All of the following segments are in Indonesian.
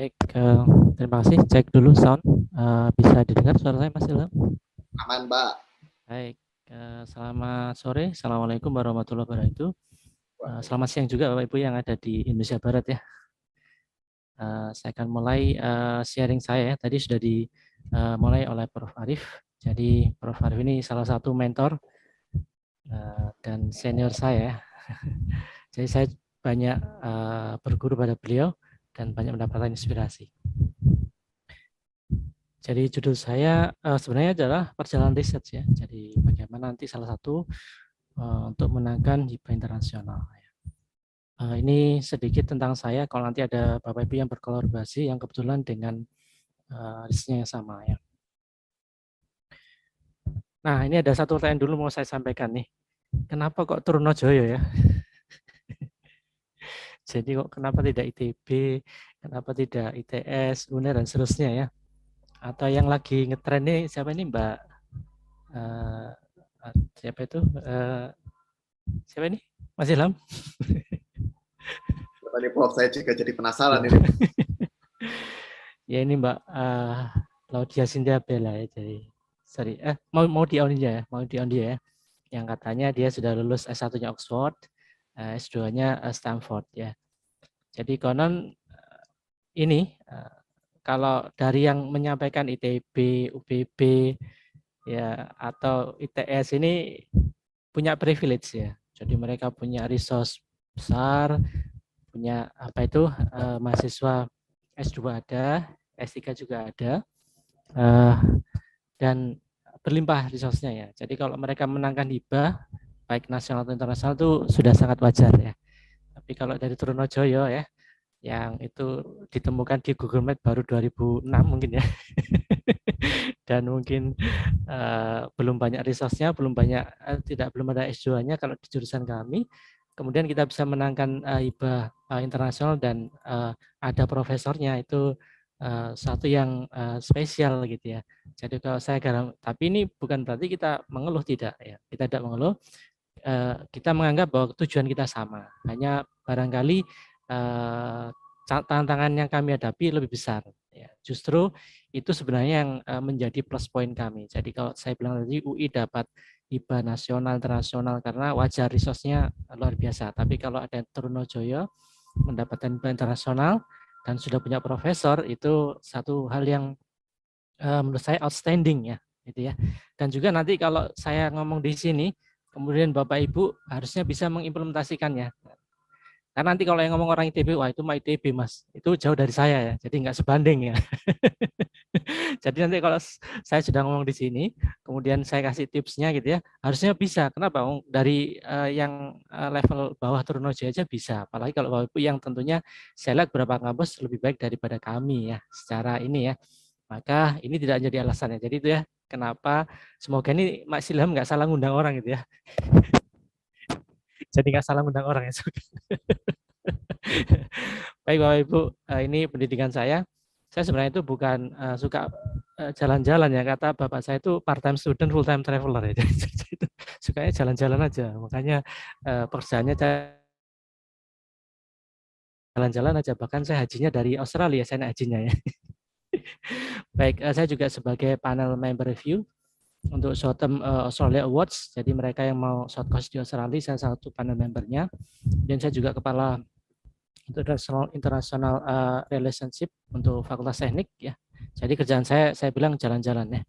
Baik, terima kasih. Cek dulu sound. Bisa didengar suara saya Mas Ilham? Aman, Mbak. Baik, selamat sore. Assalamualaikum warahmatullahi wabarakatuh. Selamat siang juga Bapak Ibu yang ada di Indonesia Barat ya. Saya akan mulai sharing saya ya. Tadi sudah dimulai oleh Prof. Arif. Jadi Prof. Arif ini salah satu mentor dan senior saya. Jadi saya banyak berguru pada beliau dan banyak mendapatkan inspirasi. Jadi judul saya sebenarnya adalah perjalanan riset ya. Jadi bagaimana nanti salah satu untuk menangkan hibah internasional. Ini sedikit tentang saya. Kalau nanti ada Bapak Ibu yang berkolaborasi yang kebetulan dengan risetnya yang sama ya. Nah ini ada satu pertanyaan dulu mau saya sampaikan nih. Kenapa kok Trunojoyo ya? Jadi kok kenapa tidak ITB, kenapa tidak ITS, UNER dan seterusnya ya? Atau yang lagi ngetren nih siapa ini Mbak? Siapa itu? Siapa ini? Mas Ilham? Tadi Prof, saya juga jadi penasaran ini. Ya ini Mbak Claudia Cynthia Bella ya. Jadi sorry, mau di on ya, mau di on dia ya. Yang katanya dia sudah lulus S1-nya Oxford, S2-nya Stanford ya. Jadi konon ini kalau dari yang menyampaikan ITB, UPB ya atau ITS ini punya privilege ya. Jadi mereka punya resource besar, punya apa itu mahasiswa S2 ada, S3 juga ada, dan berlimpah resource-nya ya. Jadi kalau mereka menangkan hibah, baik nasional atau internasional itu sudah sangat wajar ya. Tapi kalau dari Trunojoyo ya, yang itu ditemukan di Google Map baru 2006 mungkin ya. Dan mungkin belum banyak resource-nya, belum ada S2-nya kalau di jurusan kami. Kemudian kita bisa menangkan hibah internasional dan ada profesornya itu satu yang spesial gitu ya. Jadi kalau saya tapi ini bukan berarti kita mengeluh tidak ya. Kita tidak mengeluh. Kita menganggap bahwa tujuan kita sama. Hanya barangkali tantangan yang kami hadapi lebih besar. Ya, justru itu sebenarnya yang menjadi plus point kami. Jadi kalau saya bilang tadi UI dapat hibah nasional internasional karena wajar resource-nya luar biasa. Tapi kalau ada Trunojoyo mendapatkan hibah internasional dan sudah punya profesor itu satu hal yang menurut saya outstanding ya, gitu ya. Dan juga nanti kalau saya ngomong di sini, kemudian Bapak Ibu harusnya bisa mengimplementasikannya. Karena nanti kalau yang ngomong orang ITB, wah itu mah ITB mas, itu jauh dari saya ya, jadi nggak sebanding ya. Jadi nanti kalau saya sudah ngomong di sini, kemudian saya kasih tipsnya gitu ya, harusnya bisa. Kenapa? Dari yang level bawah Trunojoyo aja bisa. Apalagi kalau Bapak Ibu yang tentunya saya lihat beberapa kampus lebih baik daripada kami ya, secara ini ya. Maka ini tidak jadi alasannya. Jadi itu ya, kenapa semoga ini Mas Ilham nggak salah ngundang orang gitu ya. Jadi nggak salah ngundang orang ya. Baik Bapak Ibu, ini pendidikan saya. Saya sebenarnya itu bukan suka jalan-jalan ya, kata bapak saya itu part-time student, full-time traveler ya. Jadi sukanya jalan-jalan aja. Makanya pekerjaannya jalan-jalan aja. Bahkan saya hajinya dari Australia, saya naik hajinya ya. Baik, saya juga sebagai panel member review untuk short term Australia Awards. Jadi mereka yang mau short course di Australia, saya satu panel membernya. Dan saya juga kepala international relationship untuk Fakultas Teknik ya. Jadi kerjaan saya bilang jalan-jalan ya.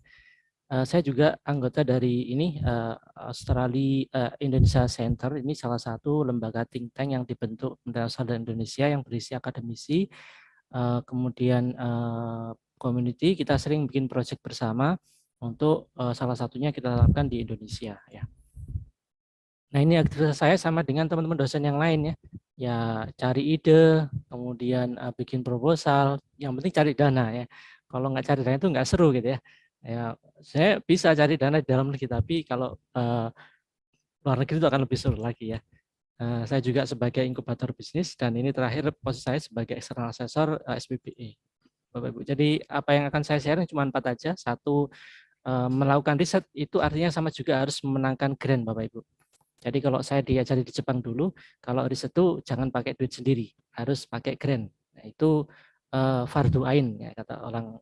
Saya juga anggota dari ini Australia Indonesia Center. Ini salah satu lembaga think tank yang dibentuk berdasarkan Indonesia yang berisi akademisi, kemudian community. Kita sering bikin proyek bersama untuk salah satunya kita lakukan di Indonesia ya. Nah ini aktivitas saya sama dengan teman-teman dosen yang lain ya. Ya cari ide, kemudian bikin proposal. Yang penting cari dana ya. Kalau nggak cari dana itu nggak seru gitu ya. Ya saya bisa cari dana di dalam negeri, tapi kalau luar negeri itu akan lebih seru lagi ya. Saya juga sebagai inkubator bisnis dan ini terakhir posisi saya sebagai external assessor SPBE. Bapak Ibu. Jadi apa yang akan saya share cuma 4 aja. Satu, melakukan riset itu artinya sama juga harus memenangkan grant Bapak Ibu. Jadi kalau saya diajari di Jepang dulu, kalau riset itu jangan pakai duit sendiri, harus pakai grant. Nah, itu fardu ain ya kata orang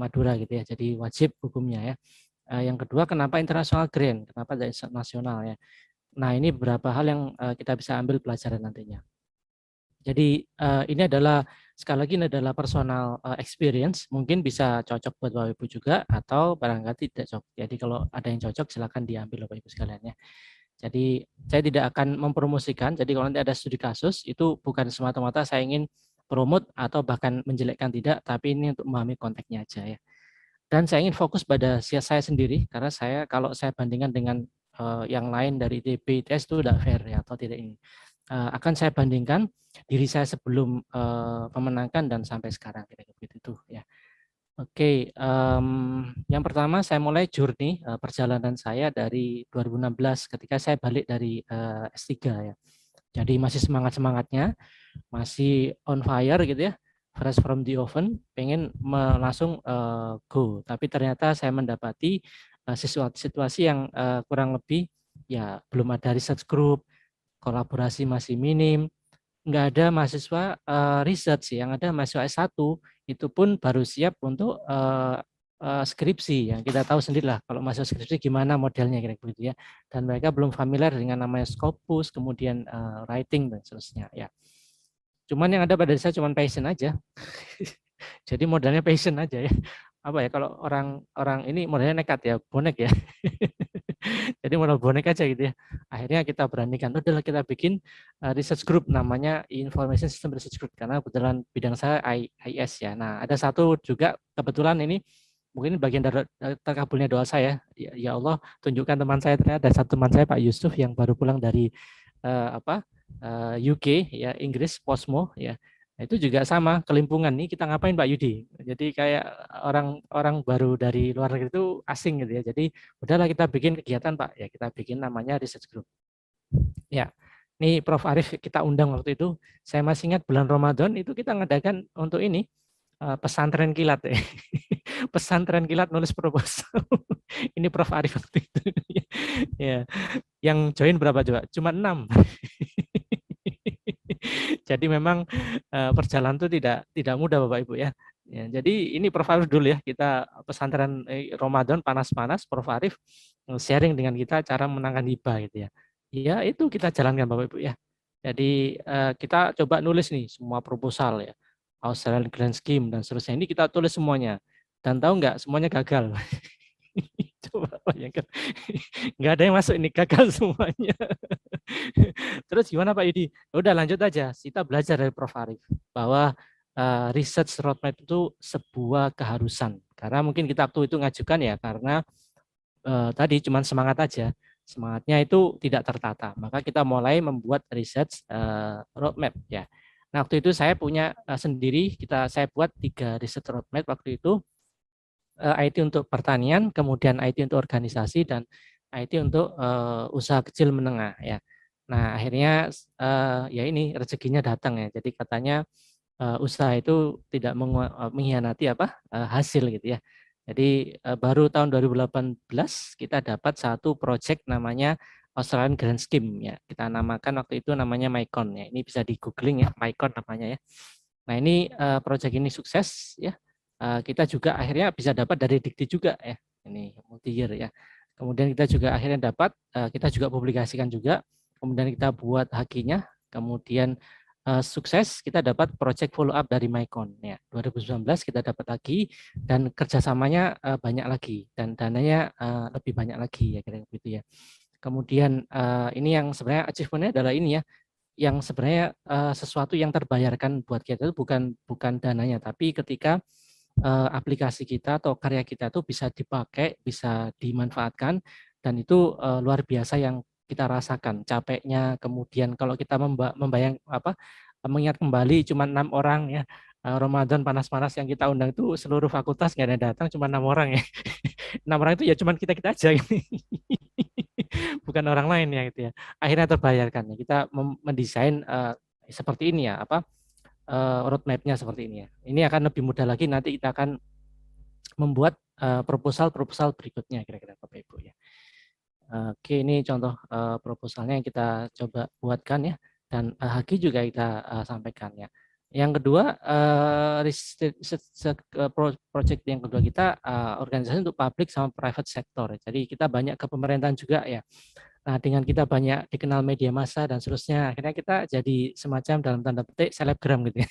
Madura gitu ya. Jadi wajib hukumnya ya. Yang kedua, kenapa international grant? Kenapa dari nasional ya? Nah, ini beberapa hal yang kita bisa ambil pelajaran nantinya. Jadi ini adalah sekali lagi ini adalah personal experience, mungkin bisa cocok buat Bapak Ibu juga atau barangkali tidak cocok. Jadi kalau ada yang cocok silakan diambil Bapak Ibu sekalian ya. Jadi saya tidak akan mempromosikan. Jadi kalau nanti ada studi kasus itu bukan semata-mata saya ingin promote atau bahkan menjelekkan, tidak, tapi ini untuk memahami konteksnya aja ya. Dan saya ingin fokus pada saya sendiri karena saya kalau saya bandingkan dengan yang lain dari ITB, ITS itu tidak fair ya atau tidak ini. Akan saya bandingkan diri saya sebelum memenangkan dan sampai sekarang kira-kira begitu ya. Oke, yang pertama saya mulai journey perjalanan saya dari 2016 ketika saya balik dari S3 ya. Jadi masih semangat-semangatnya, masih on fire gitu ya, fresh from the oven, pengen langsung go. Tapi ternyata saya mendapati situasi yang kurang lebih ya belum ada research group, kolaborasi masih minim, nggak ada mahasiswa research, yang ada mahasiswa S1 itu pun baru siap untuk skripsi. Yang kita tahu sendirilah kalau mahasiswa skripsi gimana modelnya kira-kira gitu ya. Dan mereka belum familiar dengan namanya Scopus, kemudian writing dan seterusnya ya. Cuman yang ada pada saya cuman passion aja. Jadi modalnya passion aja ya. Apa ya kalau orang ini modalnya nekat ya, bonek ya. Jadi modal bonek aja gitu ya. Akhirnya kita beranikan, udahlah kita bikin research group namanya Information System Research Group karena kebetulan bidang saya IS ya. Nah, ada satu juga kebetulan ini mungkin bagian dari terkabulnya doa saya. Ya Allah, tunjukkan teman saya, ternyata ada satu teman saya Pak Yusuf yang baru pulang dari UK ya, Inggris, Posmo ya. Nah, itu juga sama kelimpungan nih, kita ngapain Pak Yudi? Jadi kayak orang baru dari luar negeri itu asing gitu ya. Jadi udahlah kita bikin kegiatan Pak, ya kita bikin namanya research group. Ya, ini Prof Arif kita undang waktu itu. Saya masih ingat bulan Ramadan itu kita ngadakan untuk ini pesantren kilat ya. Pesantren kilat nulis proposal. Ini Prof Arif waktu itu. Ya, yang join berapa coba? Cuma 6. Jadi memang perjalanan itu tidak mudah Bapak Ibu ya. Ya, jadi ini Prof Arif dulu ya, kita pesantren Ramadan panas-panas, Prof Arif sharing dengan kita cara menangkan hibah gitu ya. Ya itu kita jalankan Bapak Ibu ya. Jadi kita coba nulis nih semua proposal ya, Australian Grand Scheme dan seterusnya. Ini kita tulis semuanya. Dan tahu nggak, semuanya gagal. Coba bayangkan, nggak ada yang masuk, ini gagal semuanya. Terus gimana Pak Yudi? Udah lanjut aja, kita belajar dari Prof Arif bahwa research roadmap itu sebuah keharusan. Karena mungkin kita waktu itu ngajukan ya karena tadi cuma semangat aja, semangatnya itu tidak tertata. Maka kita mulai membuat research roadmap ya. Nah waktu itu saya punya sendiri, saya buat 3 research roadmap waktu itu. IT untuk pertanian, kemudian IT untuk organisasi, dan IT untuk usaha kecil menengah ya. Nah akhirnya ya ini rezekinya datang ya. Jadi katanya usaha itu tidak mengkhianati hasil gitu ya. Jadi baru tahun 2018 kita dapat satu project namanya Australian Grand Scheme ya. Kita namakan waktu itu namanya MyCon ya. Ini bisa di googling ya, MyCon namanya ya. Nah ini project ini sukses ya. Kita juga akhirnya bisa dapat dari Dikti juga ya. Ini multi year ya. Kemudian kita juga akhirnya dapat, kita juga publikasikan juga. Kemudian kita buat hakinya. Kemudian sukses kita dapat project follow up dari MyCon ya. 2019 kita dapat lagi dan kerjasamanya banyak lagi dan dananya lebih banyak lagi ya kira-kira gitu ya. Kemudian ini yang sebenarnya achievement-nya adalah ini ya, yang sebenarnya sesuatu yang terbayarkan buat kita itu bukan dananya, tapi ketika aplikasi kita atau karya kita itu bisa dipakai, bisa dimanfaatkan, dan itu luar biasa yang kita rasakan capeknya. Kemudian kalau kita mengingat kembali cuma 6 orang ya, Ramadan panas-panas yang kita undang itu seluruh fakultas nggak ada yang datang, cuma 6 orang ya. 6 orang itu ya cuma kita aja gitu. Bukan orang lain ya gitu ya. Akhirnya terbayarkan ya. Kita mendesain seperti ini ya, roadmap-nya seperti ini ya. Ini akan lebih mudah lagi, nanti kita akan membuat proposal berikutnya kira-kira Bapak Ibu ya. Oke, ini contoh proposalnya yang kita coba buatkan ya, dan Haki juga kita sampaikan ya. Yang kedua, project yang kedua kita organisasi untuk public sama private sector. Jadi kita banyak ke pemerintahan juga ya. Nah, dengan kita banyak dikenal media massa dan seterusnya, akhirnya kita jadi semacam dalam tanda petik selebgram gitu ya.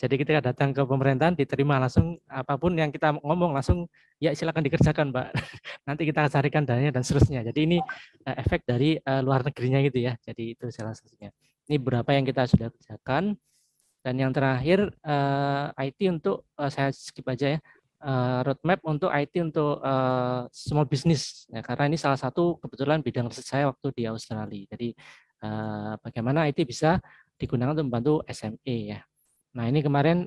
Jadi kita datang ke pemerintahan diterima langsung, apapun yang kita ngomong langsung ya silakan dikerjakan Mbak. Nanti kita carikan dananya dan seterusnya. Jadi ini efek dari luar negerinya gitu ya. Jadi itu salah satunya. Ini beberapa yang kita sudah kerjakan. Dan yang terakhir IT untuk saya skip aja ya. Roadmap untuk IT untuk small business ya, karena ini salah satu kebetulan bidang riset saya waktu di Australia. Jadi bagaimana IT bisa digunakan untuk membantu SME ya. Nah, ini kemarin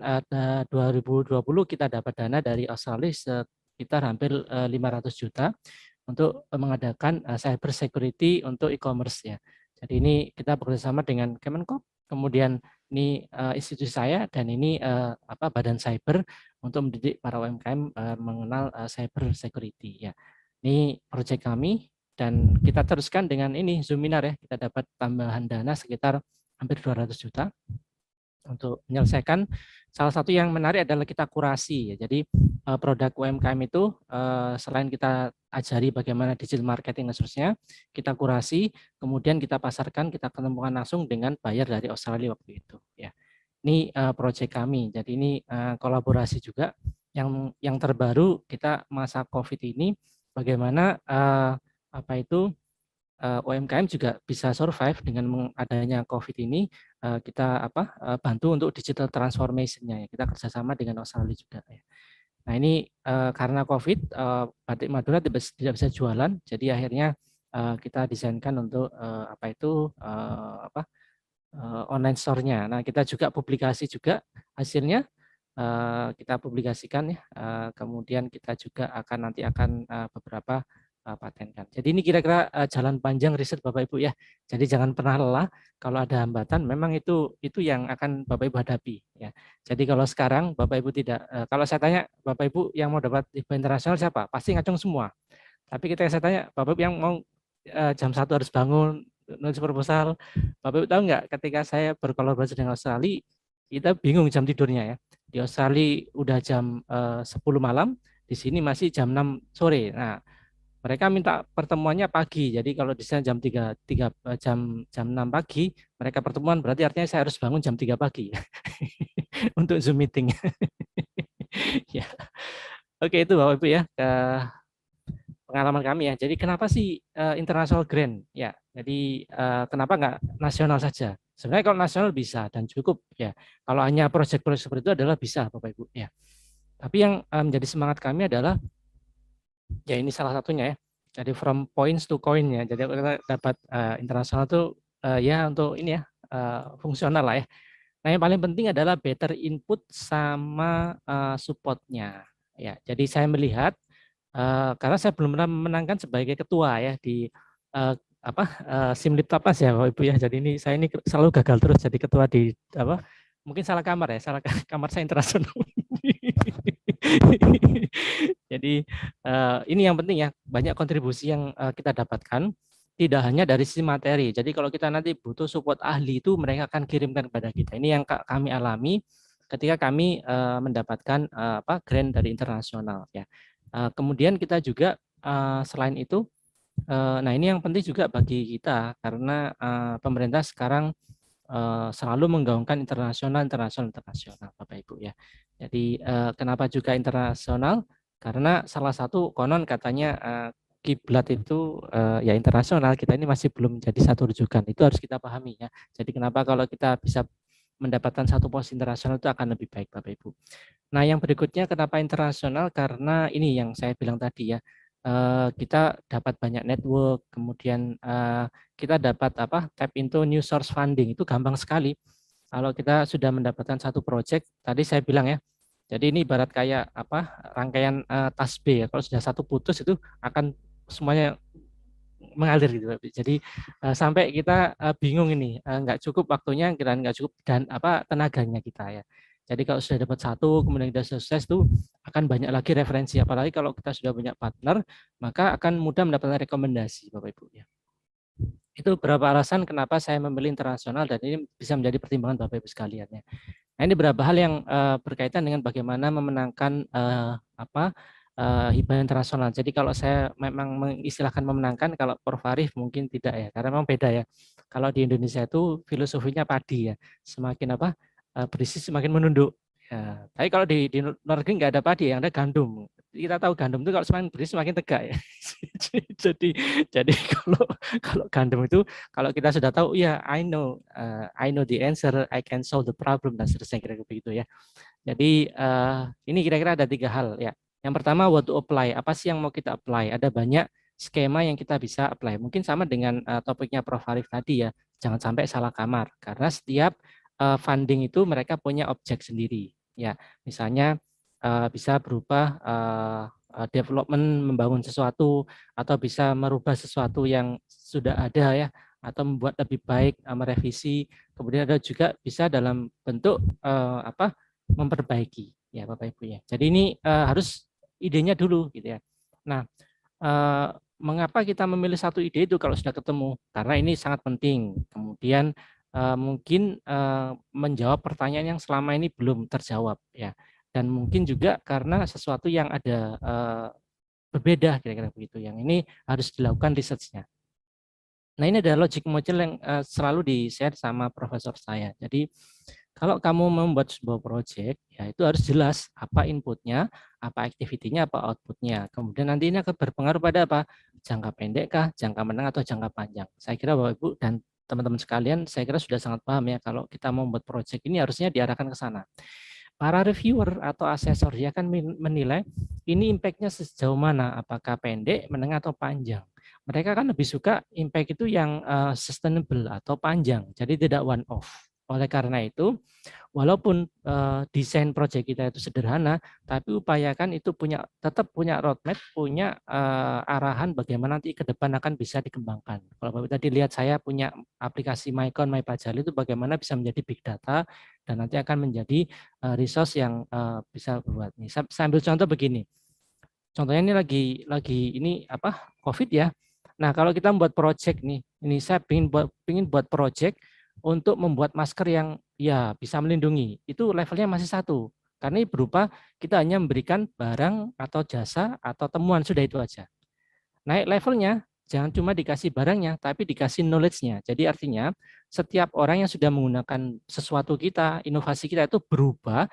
2020 kita dapat dana dari Australia sekitar hampir 500 juta untuk mengadakan cyber security untuk e-commerce ya. Jadi ini kita bekerjasama dengan Kemenkop, kemudian ini institusi saya dan ini badan cyber untuk mendidik para UMKM mengenal cyber security ya. Ini proyek kami dan kita teruskan dengan ini Zoominar ya. Kita dapat tambahan dana sekitar hampir 200 juta untuk menyelesaikan. Salah satu yang menarik adalah kita kurasi ya. Jadi produk UMKM itu selain kita ajari bagaimana digital marketing dan seterusnya, kita kurasi, kemudian kita pasarkan, kita ketemukan langsung dengan buyer dari Australia waktu itu ya. Ini proyek kami. Jadi ini kolaborasi juga yang terbaru kita masa Covid ini bagaimana UMKM juga bisa survive dengan adanya COVID ini. Kita bantu untuk digital transformation-nya ya. Kita kerjasama dengan Australia juga ya. Nah ini karena COVID Batik Madura tidak bisa jualan, jadi akhirnya kita desainkan untuk online store-nya. Nah kita juga publikasi juga hasilnya. Kita publikasikan ya, kemudian kita juga nanti akan beberapa patenkan. Jadi ini kira-kira jalan panjang riset Bapak Ibu ya. Jadi jangan pernah lelah. Kalau ada hambatan, memang itu yang akan Bapak Ibu hadapi ya. Jadi kalau sekarang Bapak Ibu tidak, kalau saya tanya Bapak Ibu yang mau dapat event internasional siapa? Pasti ngacung semua. Tapi kita saya tanya Bapak Ibu yang mau jam 1 harus bangun nulis proposal. Bapak Ibu tahu nggak? Ketika saya berkolaborasi dengan Australia, kita bingung jam tidurnya ya. Di Australia udah jam 10 malam, di sini masih jam 6 sore. Nah, mereka minta pertemuannya pagi. Jadi kalau di sana jam 3 jam 6 pagi, mereka pertemuan berarti artinya saya harus bangun jam 3 pagi untuk Zoom meeting. Ya. Oke, itu Bapak Ibu ya. Pengalaman kami ya. Jadi kenapa sih international grant? Ya, jadi kenapa nggak nasional saja? Sebenarnya kalau nasional bisa dan cukup ya. Kalau hanya proyek-proyek seperti itu adalah bisa Bapak Ibu ya. Tapi yang menjadi semangat kami adalah ya ini salah satunya ya. Jadi from points to coin ya. Jadi kita dapat internasional itu ya untuk ini ya fungsional lah ya. Nah yang paling penting adalah better input sama supportnya. Ya, jadi saya melihat karena saya belum pernah memenangkan sebagai ketua ya di Simlip Tapas ya Bapak Ibu ya. Jadi saya ini selalu gagal terus jadi ketua di mungkin salah kamar ya, salah kamar saya internasional. Jadi ini yang penting ya, banyak kontribusi yang kita dapatkan tidak hanya dari sisi materi. Jadi kalau kita nanti butuh support ahli itu mereka akan kirimkan kepada kita. Ini yang kami alami ketika kami mendapatkan grant dari internasional ya. Kemudian kita juga selain itu, nah ini yang penting juga bagi kita karena pemerintah sekarang selalu menggaungkan internasional, Bapak Ibu ya. Jadi kenapa juga internasional? Karena salah satu konon katanya kiblat itu ya internasional, kita ini masih belum jadi satu rujukan. Itu harus kita pahami ya. Jadi kenapa kalau kita bisa mendapatkan satu pos internasional itu akan lebih baik Bapak Ibu. Nah, yang berikutnya kenapa internasional? Karena ini yang saya bilang tadi ya, kita dapat banyak network, kemudian kita dapat tap into new source funding itu gampang sekali. Kalau kita sudah mendapatkan satu project, tadi saya bilang ya, jadi ini ibarat kayak rangkaian tas B ya. Kalau sudah satu putus itu akan semuanya mengalir gitu. Jadi sampai kita bingung ini, nggak cukup waktunya, kira nggak cukup dan tenaganya kita ya. Jadi kalau sudah dapat satu, kemudian kita sukses tuh akan banyak lagi referensi. Apalagi kalau kita sudah punya partner, maka akan mudah mendapatkan rekomendasi, Bapak Ibu ya. Itu beberapa alasan kenapa saya memilih internasional dan ini bisa menjadi pertimbangan Bapak Ibu sekalian ya. Nah, ini beberapa hal yang berkaitan dengan bagaimana memenangkan hibah internasional. Jadi kalau saya memang mengistilahkan memenangkan, kalau Prof. Arif mungkin tidak ya, karena memang beda ya. Kalau di Indonesia itu filosofinya padi ya, semakin berisi semakin menunduk. Ya, tapi kalau di luar negeri nggak ada padi, yang ada gandum. Kita tahu gandum itu kalau semakin berisi semakin tegak ya. jadi kalau gandum itu kalau kita sudah tahu ya I know the answer, I can solve the problem dan seterusnya kira-kira begitu ya. Jadi ini kira-kira ada 3 hal ya. Yang pertama what to apply, apa sih yang mau kita apply? Ada banyak skema yang kita bisa apply. Mungkin sama dengan topiknya Prof. Arif tadi ya. Jangan sampai salah kamar karena setiap funding itu mereka punya objek sendiri ya. Misalnya bisa berupa development, membangun sesuatu, atau bisa merubah sesuatu yang sudah ada ya, atau membuat lebih baik, merevisi. Kemudian ada juga bisa dalam bentuk memperbaiki ya Bapak Ibu ya. Jadi ini harus idenya dulu gitu ya. Nah, mengapa kita memilih satu ide itu kalau sudah ketemu? Karena ini sangat penting. Kemudian mungkin menjawab pertanyaan yang selama ini belum terjawab ya. Dan mungkin juga karena sesuatu yang ada berbeda kira-kira begitu. Yang ini harus dilakukan research-nya. Nah, ini ada logic model yang selalu di-share sama profesor saya. Jadi kalau kamu membuat sebuah project, ya itu harus jelas apa inputnya, apa activity-nya, apa output-nya. Kemudian nanti ini akan berpengaruh pada apa? Jangka pendek kah, jangka menengah, atau jangka panjang. Saya kira Bapak Ibu dan teman-teman sekalian, saya kira sudah sangat paham ya kalau kita mau membuat project ini harusnya diarahkan ke sana. Para reviewer atau asesor dia akan menilai ini impact-nya sejauh mana, apakah pendek, menengah, atau panjang. Mereka kan lebih suka impact itu yang sustainable atau panjang, jadi tidak one off. Oleh karena itu, walaupun desain proyek kita itu sederhana, tapi upayakan itu tetap punya roadmap, punya arahan bagaimana nanti ke depan akan bisa dikembangkan. Kalau Bapak tadi lihat saya punya aplikasi MyCon, MyPajali itu bagaimana bisa menjadi big data dan nanti akan menjadi resource yang bisa buat. Nih, saya ambil contoh begini. Contohnya ini lagi ini COVID ya. Nah, kalau kita membuat project nih, ini saya ingin buat project untuk membuat masker yang ya bisa melindungi. Itu levelnya masih 1. Karena ini berupa kita hanya memberikan barang atau jasa atau temuan, sudah itu aja. Naik levelnya, jangan cuma dikasih barangnya, tapi dikasih knowledge-nya. Jadi artinya setiap orang yang sudah menggunakan sesuatu kita, inovasi kita itu berubah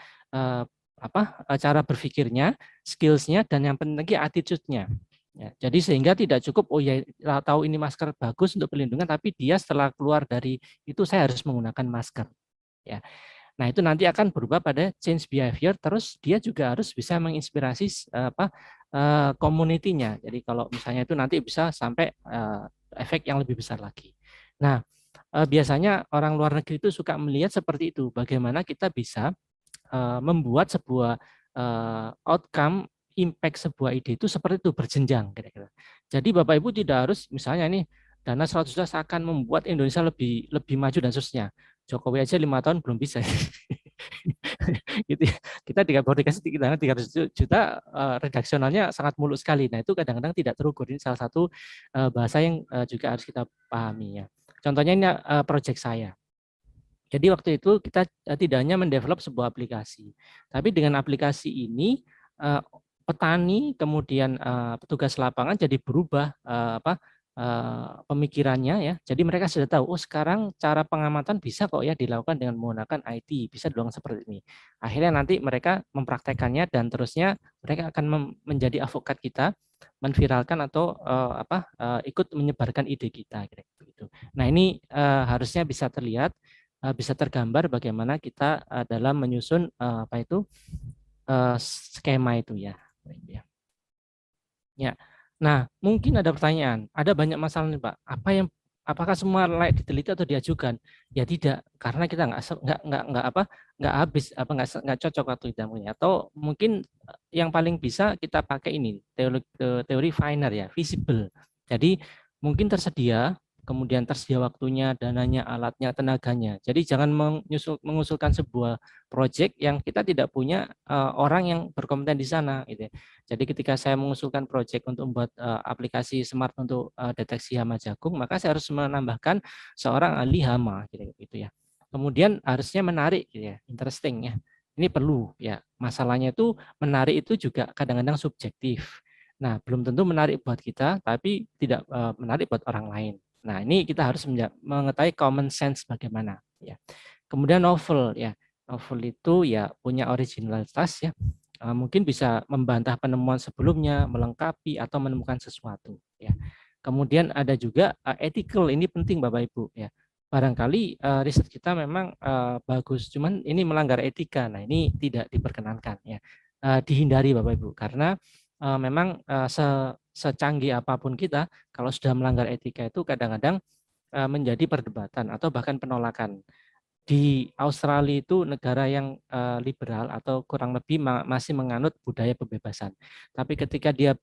cara berpikirnya, skills-nya, dan yang penting lagi attitude-nya. Ya, jadi sehingga tidak cukup oh ya tahu ini masker bagus untuk perlindungan, tapi dia setelah keluar dari itu saya harus menggunakan masker. Ya, nah itu nanti akan berubah pada change behavior. Terus dia juga harus bisa menginspirasi community-nya. Jadi kalau misalnya itu nanti bisa sampai efek yang lebih besar lagi. Nah biasanya orang luar negeri itu suka melihat seperti itu. Bagaimana kita bisa membuat sebuah outcome impact sebuah ide itu seperti itu berjenjang kira-kira. Jadi Bapak Ibu tidak harus misalnya nih dana 100 juta seakan membuat Indonesia lebih maju dan seterusnya. Jokowi aja 5 tahun belum bisa. Gitu ya. Kita baru dikasih dana 300 juta redaksionalnya sangat mulus sekali. Nah, itu kadang-kadang tidak terukur. Ini salah satu bahasa yang juga harus kita pahami ya. Contohnya ini proyek saya. Jadi waktu itu kita tidak hanya mendevelop sebuah aplikasi, tapi dengan aplikasi ini petani kemudian petugas lapangan jadi berubah pemikirannya ya. Jadi mereka sudah tahu, oh sekarang cara pengamatan bisa kok ya dilakukan dengan menggunakan IT, bisa dilakukan seperti ini. Akhirnya nanti mereka mempraktekannya dan terusnya mereka akan menjadi advokat kita, menviralkan atau ikut menyebarkan ide kita gitu. Nah ini harusnya bisa terlihat, bisa tergambar bagaimana kita dalam menyusun skema itu ya. Ya. Nah, mungkin ada pertanyaan, ada banyak masalah nih Pak. Apakah semua layak diteliti atau diajukan? Ya tidak, karena kita nggak habis nggak cocok waktu kita. Atau mungkin yang paling bisa kita pakai ini teori Feiner ya, visible. Jadi mungkin tersedia kemudian tersedia waktunya, dananya, alatnya, tenaganya. Jadi jangan mengusulkan sebuah proyek yang kita tidak punya orang yang berkompeten di sana gitu ya. Jadi ketika saya mengusulkan proyek untuk membuat aplikasi smart untuk deteksi hama jagung, maka saya harus menambahkan seorang ahli hama gitu ya. Kemudian harusnya menarik gitu ya, interesting ya. Ini perlu ya. Masalahnya itu menarik itu juga kadang-kadang subjektif. Nah, belum tentu menarik buat kita, tapi tidak menarik buat orang lain. Nah, ini kita harus mengetahui common sense bagaimana ya. Kemudian novel ya. Novel itu ya punya originalitas ya. Mungkin bisa membantah penemuan sebelumnya, melengkapi atau menemukan sesuatu ya. Kemudian ada juga ethical, ini penting Bapak Ibu ya. Barangkali riset kita memang bagus, cuman ini melanggar etika. Nah, ini tidak diperkenankan ya. Dihindari Bapak Ibu karena memang secanggih apapun kita, kalau sudah melanggar etika itu kadang-kadang menjadi perdebatan atau bahkan penolakan. Di Australia itu negara yang liberal atau kurang lebih masih menganut budaya pembebasan. Tapi ketika dia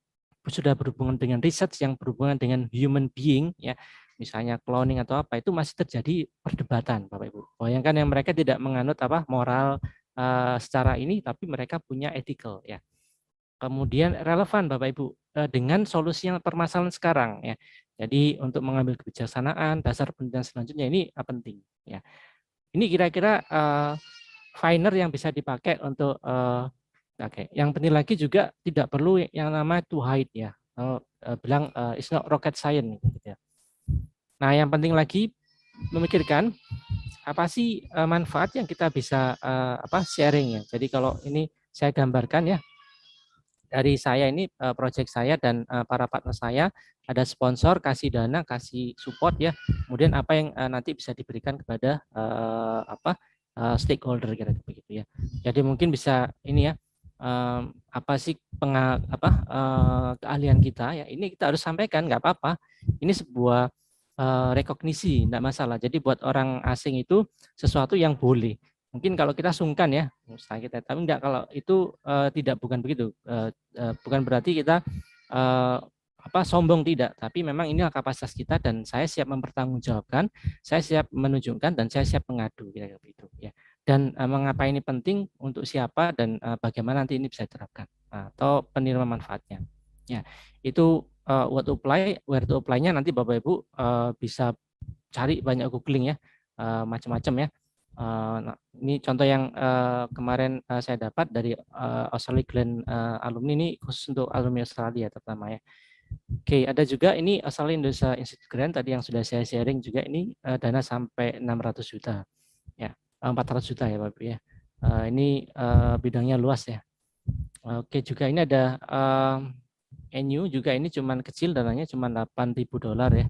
sudah berhubungan dengan riset yang berhubungan dengan human being, ya, misalnya cloning atau apa, itu masih terjadi perdebatan, Bapak Ibu. Bayangkan yang mereka tidak menganut apa moral secara ini, tapi mereka punya ethical, ya. Kemudian relevan Bapak Ibu dengan solusi yang permasalahan sekarang, ya. Jadi untuk mengambil kebijaksanaan, dasar penelitian selanjutnya ini penting, ya. Ini kira-kira finer yang bisa dipakai untuk oke. Yang penting lagi juga tidak perlu yang namanya to hide ya. Bilang it's not rocket science gitu ya. Nah, yang penting lagi memikirkan apa sih manfaat yang kita bisa sharing ya. Jadi kalau ini saya gambarkan ya, dari saya ini proyek saya dan para partner saya ada sponsor, kasih dana, kasih support ya. Kemudian apa yang nanti bisa diberikan kepada stakeholder kira-kira begitu ya. Jadi mungkin bisa ini ya, apa sih keahlian kita ya. Ini kita harus sampaikan, nggak apa-apa. Ini sebuah rekognisi, enggak masalah. Jadi buat orang asing itu sesuatu yang boleh. Mungkin kalau kita sungkan ya, kita, tapi enggak, kalau itu tidak, bukan begitu. Bukan berarti kita sombong, tidak, tapi memang inilah kapasitas kita dan saya siap mempertanggungjawabkan, saya siap menunjukkan dan saya siap mengadu kira-kira begitu ya. Dan mengapa ini penting untuk siapa dan bagaimana nanti ini bisa diterapkan atau penilaian manfaatnya. Ya, itu where to apply-nya nanti Bapak Ibu bisa cari banyak googling ya, macam-macam ya. Nah, ini contoh yang kemarin saya dapat dari Australia Glen alumni, ini khusus untuk alumni Australia terutama ya. Oke, ada juga ini Australia Indonesia Institute Grant tadi yang sudah saya sharing juga, ini dana sampai 600 juta ya, 400 juta ya Bapak Ibu ya. Ini bidangnya luas ya. Oke, juga ini ada NU juga, ini cuman kecil, dananya cuma $8.000 ya.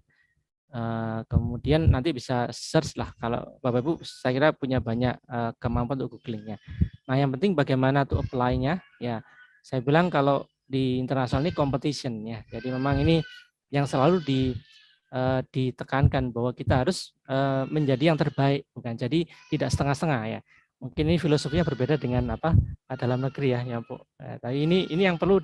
Kemudian nanti bisa search lah, kalau Bapak Ibu saya kira punya banyak kemampuan untuk googlingnya. Nah, yang penting bagaimana tuh apply-nya ya. Saya bilang kalau di internasional ini competition ya. Jadi memang ini yang selalu ditekankan bahwa kita harus menjadi yang terbaik, bukan jadi tidak setengah-setengah ya. Mungkin ini filosofinya berbeda dengan dalam negeri ya Bu. Tapi ini yang perlu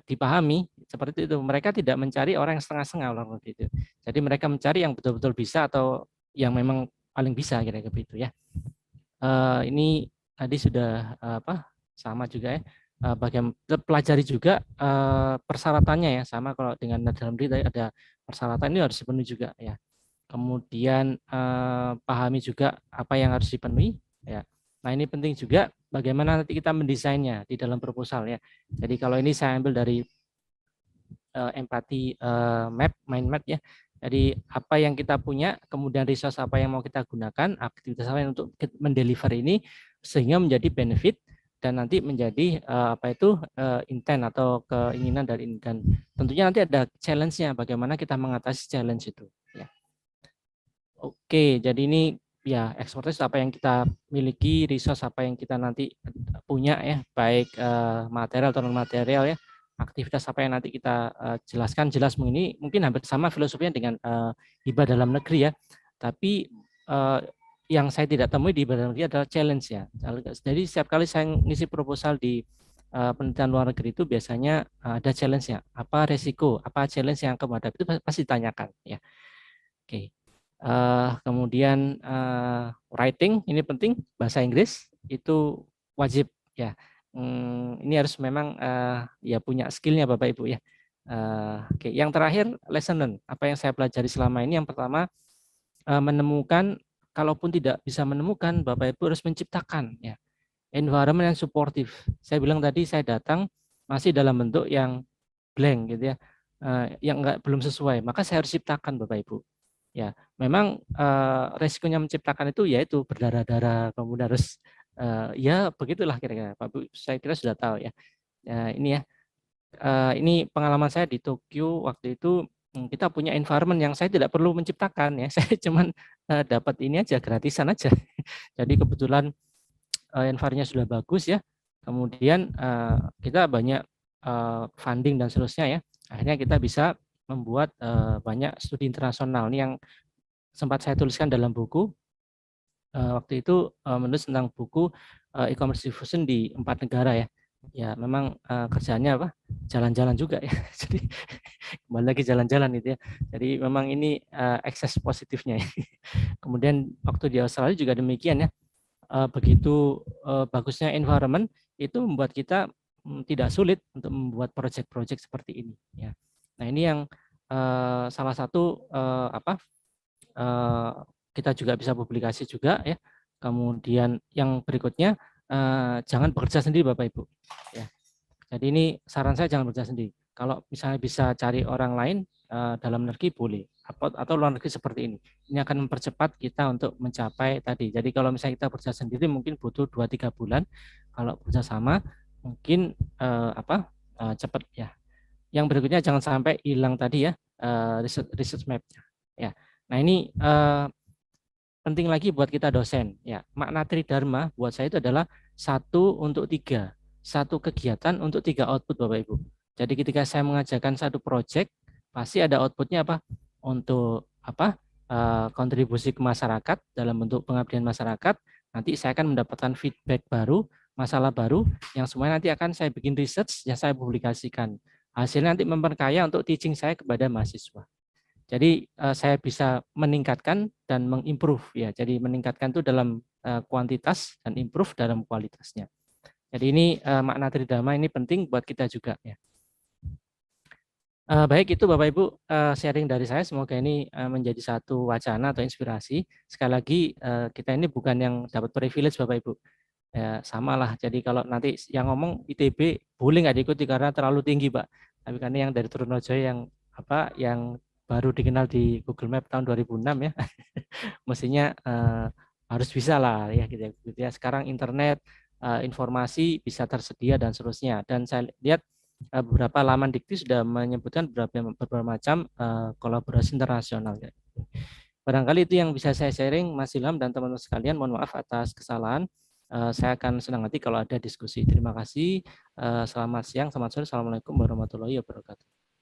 dipahami seperti itu. Mereka tidak mencari orang yang setengah-setengah orang itu. Jadi mereka mencari yang betul-betul bisa atau yang memang paling bisa kira-kira begitu ya. Ini tadi sudah sama juga ya. Bagaimana pelajari juga persyaratannya ya, sama kalau dengan dalam diri ada persyaratan ini harus dipenuhi juga ya. Kemudian pahami juga apa yang harus dipenuhi ya. Nah, ini penting juga bagaimana nanti kita mendesainnya di dalam proposal ya. Jadi kalau ini saya ambil dari empati mind map ya. Jadi apa yang kita punya, kemudian resource apa yang mau kita gunakan, aktivitas apa yang untuk mendeliver ini sehingga menjadi benefit dan nanti menjadi intent atau keinginan dari ini, dan tentunya nanti ada challenge-nya, bagaimana kita mengatasi challenge itu ya. Oke, jadi ini ya expertise apa yang kita miliki, resource apa yang kita nanti punya ya, baik material atau non material ya, aktivitas apa yang nanti kita jelaskan, jelas ini mungkin hampir sama filosofinya dengan hibah dalam negeri ya, tapi yang saya tidak temui di hibah dalam negeri adalah challenge ya. Jadi setiap kali saya ngisi proposal di penelitian luar negeri itu biasanya ada challenge-nya. Apa resiko, apa challenge yang kamu hadapi itu pasti ditanyakan. Ya. Oke. Kemudian writing ini penting, bahasa Inggris itu wajib ya. Ini harus memang ya punya skillnya Bapak Ibu ya. Oke. Yang terakhir lesson learn. Apa yang saya pelajari selama ini, yang pertama menemukan, kalaupun tidak bisa menemukan, Bapak Ibu harus menciptakan ya environment yang suportif. Saya bilang tadi saya datang masih dalam bentuk yang blank gitu ya, yang belum sesuai, maka saya harus ciptakan Bapak Ibu. Ya, memang resikonya menciptakan itu yaitu berdarah-darah, kemudian harus ya begitulah kira-kira Pak Bu, saya kira sudah tahu ya. Ini ya, ini pengalaman saya di Tokyo waktu itu, kita punya environment yang saya tidak perlu menciptakan ya, saya cuman dapat ini aja, gratisan aja. Jadi kebetulan environment-nya sudah bagus ya, kemudian kita banyak funding dan seterusnya ya, akhirnya kita bisa membuat banyak studi internasional. Ini yang sempat saya tuliskan dalam buku. Waktu itu menulis tentang buku e-commerce diffusion di 4 negara ya. Ya memang kerjaannya apa? Jalan-jalan juga ya. Jadi kembali lagi jalan-jalan itu ya. Jadi memang ini ekses positifnya ya. Kemudian waktu di Australia juga demikian ya. Begitu bagusnya environment itu membuat kita tidak sulit untuk membuat proyek-proyek seperti ini ya. Nah, ini yang salah satu kita juga bisa publikasi juga ya. Kemudian yang berikutnya jangan bekerja sendiri Bapak Ibu ya. Jadi ini saran saya, jangan bekerja sendiri. Kalau misalnya bisa cari orang lain dalam negeri boleh, atau luar negeri seperti ini. Ini akan mempercepat kita untuk mencapai tadi. Jadi kalau misalnya kita bekerja sendiri mungkin butuh 2-3 bulan. Kalau bekerjasama mungkin cepat ya. Yang berikutnya jangan sampai hilang tadi ya research map-nya. Ya. Nah ini penting lagi buat kita dosen. Ya, makna Tridharma buat saya itu adalah 1 untuk 3, 1 kegiatan untuk 3 output Bapak Ibu. Jadi ketika saya mengajarkan satu proyek, pasti ada outputnya apa? Untuk apa? Kontribusi ke masyarakat dalam bentuk pengabdian masyarakat. Nanti saya akan mendapatkan feedback baru, masalah baru, yang semuanya nanti akan saya bikin research, yang saya publikasikan. Hasilnya nanti memperkaya untuk teaching saya kepada mahasiswa. Jadi saya bisa meningkatkan dan mengimprove ya. Jadi meningkatkan itu dalam kuantitas dan improve dalam kualitasnya. Jadi ini makna Tridharma ini penting buat kita juga ya. Baik, itu Bapak Ibu sharing dari saya. Semoga ini menjadi satu wacana atau inspirasi. Sekali lagi kita ini bukan yang dapat privilege Bapak Ibu. Ya, samalah. Jadi kalau nanti yang ngomong ITB boleh nggak diikuti karena terlalu tinggi, Pak. Tapi karena yang dari Trunojoyo yang baru dikenal di Google Map tahun 2006 ya, mestinya harus bisa lah ya gitu ya. Sekarang internet, informasi bisa tersedia dan seterusnya. Dan saya lihat beberapa laman Dikti sudah menyebutkan beberapa macam kolaborasi internasional. Ya. Barangkali itu yang bisa saya sharing, Mas Ilham dan teman-teman sekalian. Mohon maaf atas kesalahan. Saya akan senang hati kalau ada diskusi. Terima kasih. Selamat siang, selamat sore. Assalamualaikum warahmatullahi wabarakatuh.